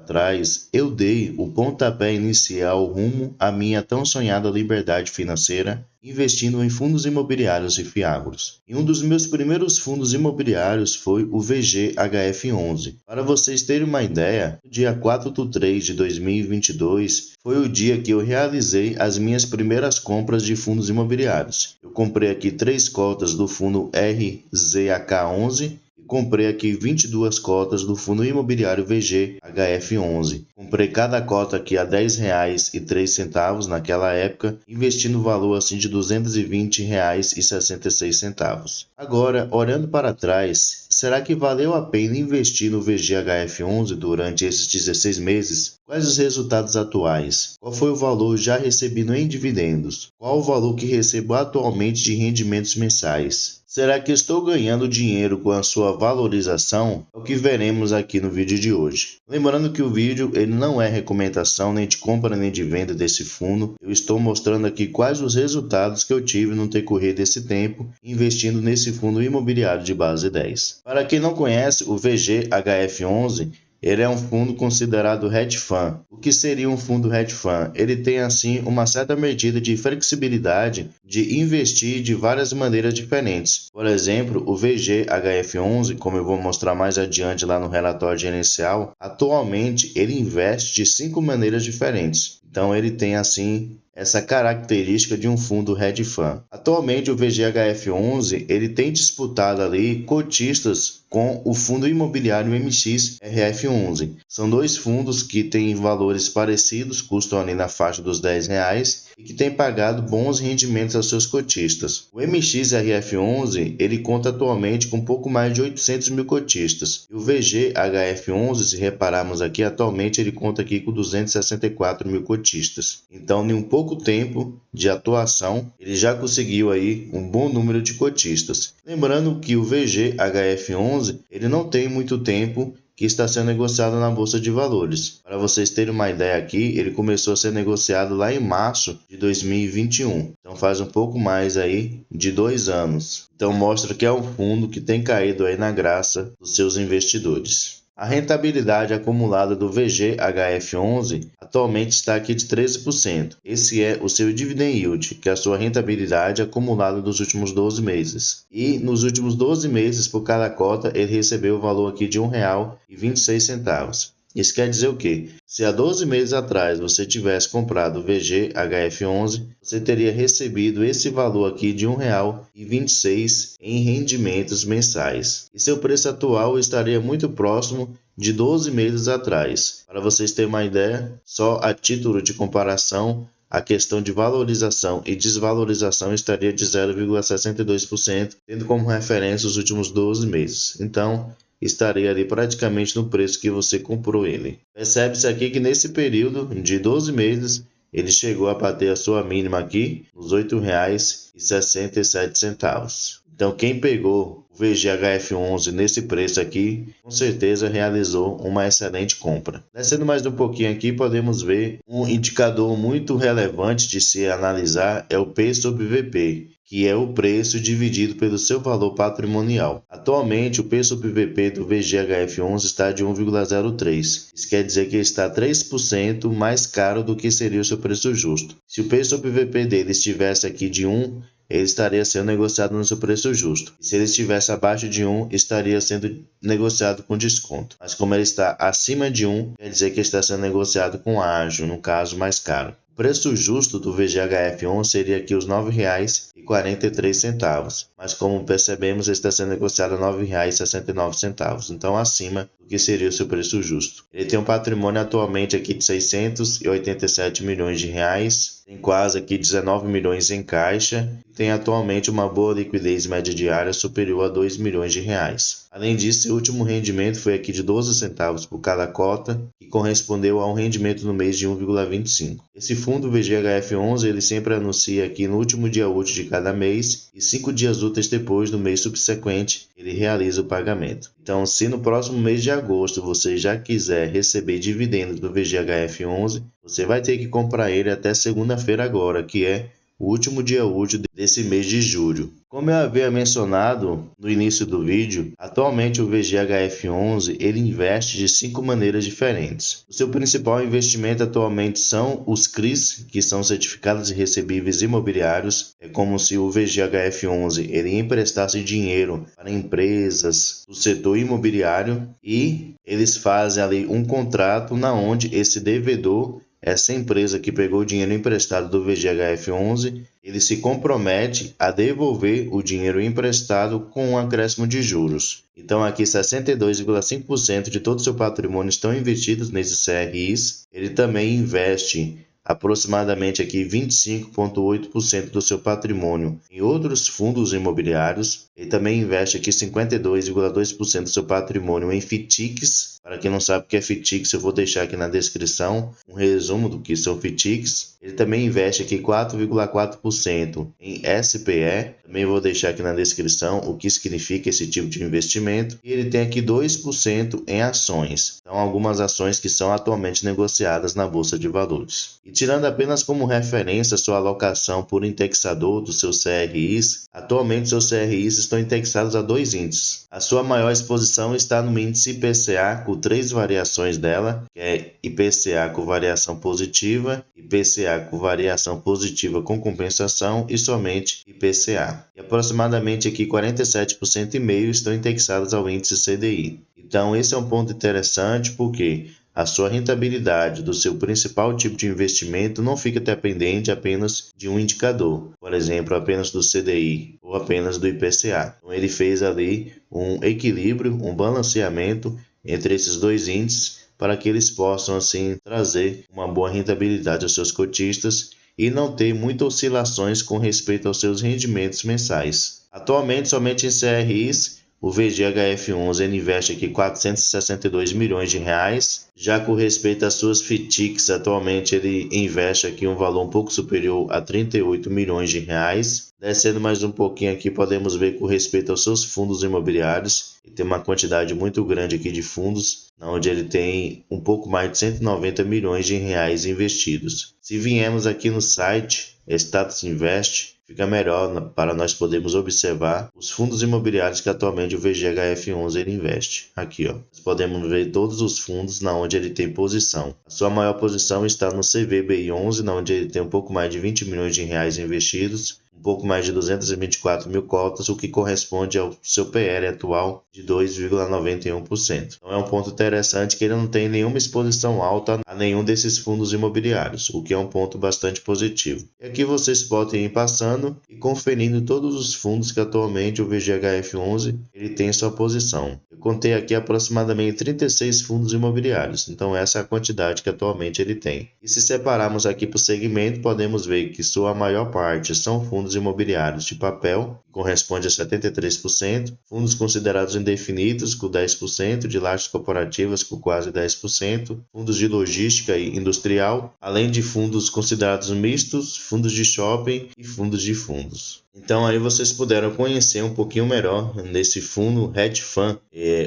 atrás, eu dei o pontapé inicial rumo à minha tão sonhada liberdade financeira, investindo em fundos imobiliários e fiagros. E um dos meus primeiros fundos imobiliários foi o VGHF11. Para vocês terem uma ideia, no dia 4/3 de 2022 foi o dia que eu realizei as minhas primeiras compras de fundos imobiliários. Eu comprei aqui 3 cotas do fundo RZHK11, comprei aqui 22 cotas do fundo imobiliário VGHF11. Comprei cada cota aqui a R$10,03 naquela época, investindo o valor assim de R$220,66. Agora, olhando para trás, será que valeu a pena investir no VGHF11 durante esses 16 meses? Quais os resultados atuais? Qual foi o valor já recebido em dividendos? Qual o valor que recebo atualmente de rendimentos mensais? Será que estou ganhando dinheiro com a sua valorização? É o que veremos aqui no vídeo de hoje. Lembrando que o vídeo ele não é recomendação nem de compra nem de venda desse fundo. Eu estou mostrando aqui quais os resultados que eu tive no decorrer desse tempo investindo nesse fundo imobiliário de base 10. Para quem não conhece, o VGHF11 ele é um fundo considerado hedge fund. O que seria um fundo hedge fund? Ele tem assim uma certa medida de flexibilidade de investir de várias maneiras diferentes. Por exemplo, o VGHF11, como eu vou mostrar mais adiante lá no relatório gerencial, atualmente ele investe de 5 maneiras diferentes. Então ele tem assim essa característica de um fundo hedge fund. Atualmente o VGHF11 ele tem disputado ali cotistas com o fundo imobiliário MXRF11. São dois fundos que têm valores parecidos, custam ali na faixa dos R$10 e que têm pagado bons rendimentos aos seus cotistas. O MXRF11 ele conta atualmente com pouco mais de 800 mil cotistas e o VGHF11, se repararmos aqui, atualmente ele conta aqui com 264 mil cotistas. Então, em um pouco tempo de atuação, ele já conseguiu aí um bom número de cotistas. Lembrando que o VGHF11 ele não tem muito tempo que está sendo negociado na Bolsa de Valores. Para vocês terem uma ideia aqui, ele começou a ser negociado lá em março de 2021. Então faz um pouco mais aí de 2 anos. Então mostra que é um fundo que tem caído aí na graça dos seus investidores. A rentabilidade acumulada do VGHF11 atualmente está aqui de 13%. Esse é o seu dividend yield, que é a sua rentabilidade acumulada dos últimos 12 meses. E nos últimos 12 meses, por cada cota, ele recebeu o valor aqui de R$1,26. Isso quer dizer o quê? Se há 12 meses atrás você tivesse comprado o VGHF11, você teria recebido esse valor aqui de R$1,26 em rendimentos mensais. E seu preço atual estaria muito próximo de 12 meses atrás. Para vocês terem uma ideia, só a título de comparação, a questão de valorização e desvalorização estaria de 0,62%, tendo como referência os últimos 12 meses. Então, estaria ali praticamente no preço que você comprou ele. Percebe-se aqui que nesse período de 12 meses, ele chegou a bater a sua mínima aqui nos R$ 8,67. Então quem pegou o VGHF11 nesse preço aqui, com certeza realizou uma excelente compra. Descendo mais um pouquinho aqui, podemos ver um indicador muito relevante de se analisar é o P sobre VP, que é o preço dividido pelo seu valor patrimonial. Atualmente, o P sobre VP do VGHF11 está de 1,03. Isso quer dizer que ele está 3% mais caro do que seria o seu preço justo. Se o P sobre VP dele estivesse aqui de 1, ele estaria sendo negociado no seu preço justo. E se ele estivesse abaixo de 1, estaria sendo negociado com desconto. Mas como ele está acima de 1, quer dizer que está sendo negociado com ágio, no caso mais caro. O preço justo do VGHF11 seria aqui os R$ 9,43, mas como percebemos, ele está sendo negociado a R$ 9,69, então acima do que seria o seu preço justo. Ele tem um patrimônio atualmente aqui de 687 milhões de reais, tem quase aqui 19 milhões em caixa e tem atualmente uma boa liquidez média diária superior a 2 milhões de reais. Além disso, seu último rendimento foi aqui de 12 centavos por cada cota, que correspondeu a um rendimento no mês de 1,25. Esse fundo VGHF11 ele sempre anuncia aqui no último dia útil de cada mês e 5 dias úteis depois do mês subsequente ele realiza o pagamento. Então, se no próximo mês de agosto você já quiser receber dividendos do VGHF11, você vai ter que comprar ele até segunda-feira agora, que é o último dia útil desse mês de julho. Como eu havia mencionado no início do vídeo, atualmente o VGHF11 ele investe de 5 maneiras diferentes. O seu principal investimento atualmente são os CRIs, que são certificados de recebíveis imobiliários. É como se o VGHF11 ele emprestasse dinheiro para empresas do setor imobiliário e eles fazem ali um contrato na onde esse devedor, essa empresa que pegou o dinheiro emprestado do VGHF11, ele se compromete a devolver o dinheiro emprestado com um acréscimo de juros. Então aqui 62,5% de todo o seu patrimônio estão investidos nesses CRIs. Ele também investe aproximadamente aqui 25,8% do seu patrimônio em outros fundos imobiliários. Ele também investe aqui 52,2% do seu patrimônio em FITICs. Para quem não sabe o que é FITICs, eu vou deixar aqui na descrição um resumo do que são FITICs. Ele também investe aqui 4,4% em SPE. Também vou deixar aqui na descrição o que significa esse tipo de investimento. E ele tem aqui 2% em ações. Então, algumas ações que são atualmente negociadas na Bolsa de Valores. E tirando apenas como referência sua alocação por indexador dos seus CRIs, atualmente seus CRIs estão indexados a 2 índices. A sua maior exposição está no índice IPCA, com 3 variações dela, que é IPCA com variação positiva, IPCA com variação positiva com compensação e somente IPCA. E aproximadamente aqui 47,5% estão indexados ao índice CDI. Então esse é um ponto interessante porque a sua rentabilidade do seu principal tipo de investimento não fica dependente apenas de um indicador, por exemplo, apenas do CDI ou apenas do IPCA. Então ele fez ali um equilíbrio, um balanceamento entre esses dois índices para que eles possam assim trazer uma boa rentabilidade aos seus cotistas e não ter muitas oscilações com respeito aos seus rendimentos mensais. Atualmente, somente em CRIs, o VGHF11 ele investe aqui 462 milhões de reais. Já com respeito às suas FITICs, atualmente ele investe aqui um valor um pouco superior a 38 milhões de reais. Descendo mais um pouquinho aqui, podemos ver com respeito aos seus fundos imobiliários. Ele tem uma quantidade muito grande aqui de fundos, onde ele tem um pouco mais de 190 milhões de reais investidos. Se viemos aqui no site Status Invest, fica melhor para nós podermos observar os fundos imobiliários que atualmente o VGHF11 ele investe. Aqui, ó, nós podemos ver todos os fundos na onde ele tem posição. A sua maior posição está no CVBI11, na onde ele tem um pouco mais de 20 milhões de reais investidos, um pouco mais de 224 mil cotas, o que corresponde ao seu PL atual de 2,91%. Então é um ponto interessante que ele não tem nenhuma exposição alta a nenhum desses fundos imobiliários, o que é um ponto bastante positivo. E aqui vocês podem ir passando e conferindo todos os fundos que atualmente o VGHF11 ele tem em sua posição. Eu contei aqui aproximadamente 36 fundos imobiliários, então essa é a quantidade que atualmente ele tem. E se separarmos aqui por segmento, podemos ver que sua maior parte são fundos imobiliários de papel, que corresponde a 73%, fundos considerados indefinidos, com 10%, de lajes corporativas, com quase 10%, fundos de logística e industrial, além de fundos considerados mistos, fundos de shopping e fundos de fundos. Então aí vocês puderam conhecer um pouquinho melhor nesse fundo hedge fund,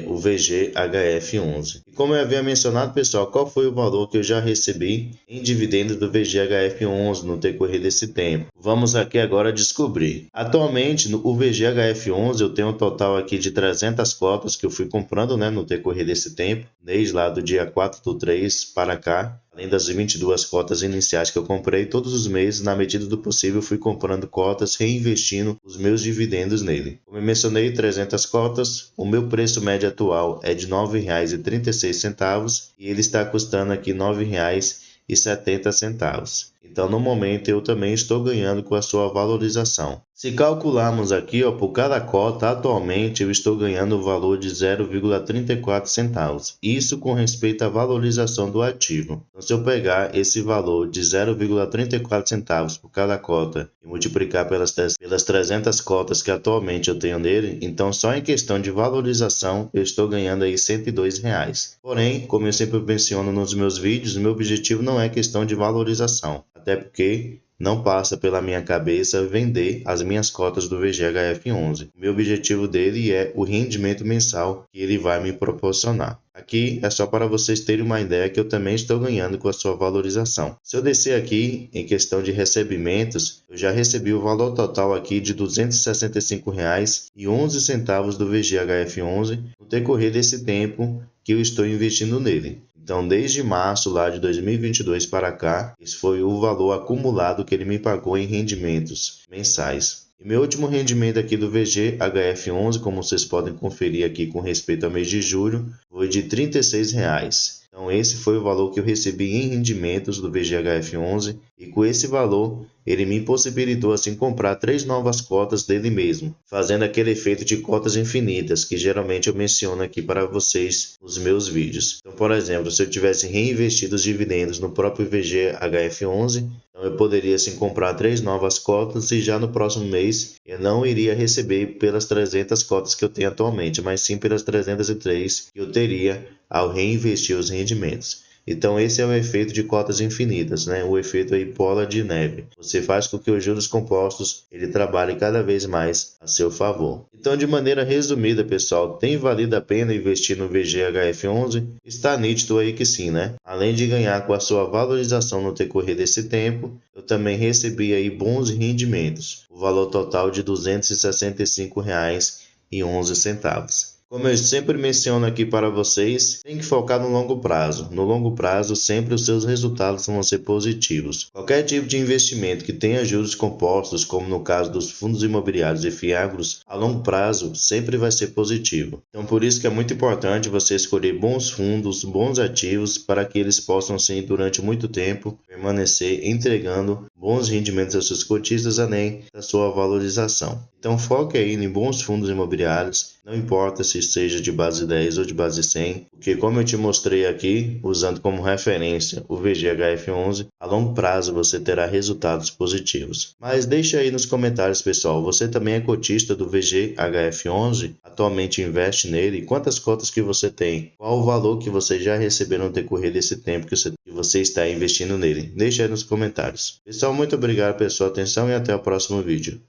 o VGHF11. E como eu havia mencionado, pessoal, qual foi o valor que eu já recebi em dividendos do VGHF11 no decorrer desse tempo? Vamos aqui agora descobrir. Atualmente, no VGHF11 eu tenho um total aqui de 300 cotas que eu fui comprando, no decorrer desse tempo, desde lá do dia 4/3 para cá. Além das 22 cotas iniciais que eu comprei, todos os meses, na medida do possível, fui comprando cotas, reinvestindo os meus dividendos nele. Como eu mencionei, 300 cotas, o meu preço médio atual é de R$ 9,36 e ele está custando aqui R$ 9,70. Então, no momento, eu também estou ganhando com a sua valorização. Se calcularmos aqui, por cada cota, atualmente eu estou ganhando o valor de 0,34 centavos. Isso com respeito à valorização do ativo. Então, se eu pegar esse valor de 0,34 centavos por cada cota e multiplicar pelas 300 cotas que atualmente eu tenho nele, então só em questão de valorização eu estou ganhando aí R$ 102. Porém, como eu sempre menciono nos meus vídeos, o meu objetivo não é questão de valorização. Até porque não passa pela minha cabeça vender as minhas cotas do VGHF11. O meu objetivo dele é o rendimento mensal que ele vai me proporcionar. Aqui é só para vocês terem uma ideia que eu também estou ganhando com a sua valorização. Se eu descer aqui em questão de recebimentos, eu já recebi o valor total aqui de R$ 265,11 do VGHF11 no decorrer desse tempo que eu estou investindo nele. Então, desde março lá de 2022 para cá, esse foi o valor acumulado que ele me pagou em rendimentos mensais. E meu último rendimento aqui do VGHF11, como vocês podem conferir aqui com respeito ao mês de julho, foi de R$ 36,00. Então esse foi o valor que eu recebi em rendimentos do VGHF11 e com esse valor ele me possibilitou assim comprar 3 novas cotas dele mesmo, fazendo aquele efeito de cotas infinitas que geralmente eu menciono aqui para vocês nos meus vídeos. Então, por exemplo, se eu tivesse reinvestido os dividendos no próprio VGHF11, então eu poderia assim comprar 3 novas cotas e já no próximo mês eu não iria receber pelas 300 cotas que eu tenho atualmente, mas sim pelas 303 que eu teria ao reinvestir os rendimentos. Então esse é o efeito de cotas infinitas, né? O efeito aí bola de neve. Você faz com que os juros compostos ele trabalhe cada vez mais a seu favor. Então, de maneira resumida, pessoal, tem valido a pena investir no VGHF11? Está nítido aí que sim, né? Além de ganhar com a sua valorização no decorrer desse tempo, eu também recebi aí bons rendimentos. O valor total de R$ 265,11. Como eu sempre menciono aqui para vocês, tem que focar no longo prazo. No longo prazo, sempre os seus resultados vão ser positivos. Qualquer tipo de investimento que tenha juros compostos, como no caso dos fundos imobiliários e fiagros, a longo prazo sempre vai ser positivo. Então, por isso que é muito importante você escolher bons fundos, bons ativos, para que eles possam, sim, durante muito tempo, permanecer entregando bons rendimentos aos seus cotistas, além da sua valorização. Então, foque aí em bons fundos imobiliários, não importa se seja de base 10 ou de base 100, porque como eu te mostrei aqui, usando como referência o VGHF11, a longo prazo você terá resultados positivos. Mas deixa aí nos comentários, pessoal, você também é cotista do VGHF11? Atualmente investe nele? Quantas cotas que você tem? Qual o valor que você já recebeu no decorrer desse tempo que você está investindo nele? Deixa aí nos comentários. Pessoal, muito obrigado pela sua atenção e até o próximo vídeo.